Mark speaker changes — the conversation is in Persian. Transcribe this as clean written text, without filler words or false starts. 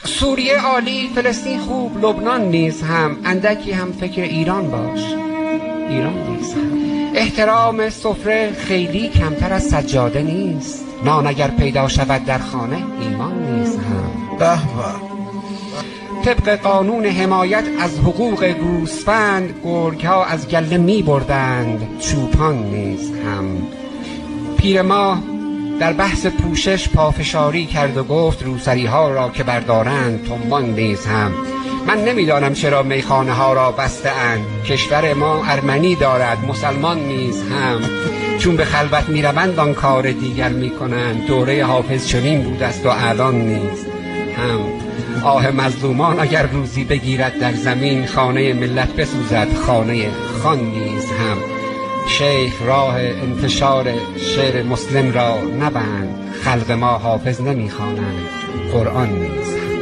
Speaker 1: سوریه عالی، فلسطین خوب، لبنان نیز هم، اندکی هم فکر ایران باش، ایران نیز هم. احترام سفره خیلی کمتر از سجاده نیست، نان اگر پیدا شود در خانه ایمان نیز هم.
Speaker 2: به
Speaker 1: طبق قانون حمایت از حقوق گوسفند، گرگ‌ها از گله می بردند، چوپان نیز هم. پیر ما در بحث پوشش پافشاری کرد و گفت روسری ها را که بردارند تنبان نیز هم. من نمیدانم چرا میخانه ها را بسته اند، کشور ما ارمنی دارد، مسلمان نیز هم. چون به خلوت میروند آن کار دیگر میکنند، دوره حافظ چنین بود است و الان نیز هم. آه مظلومان اگر روزی بگیرد در زمین، خانه ملت بسوزد خانه خان نیز هم. شیخ راه انتشار شعر مسلم را نبند، خلق ما حافظ نمیخوانند، قرآن نیز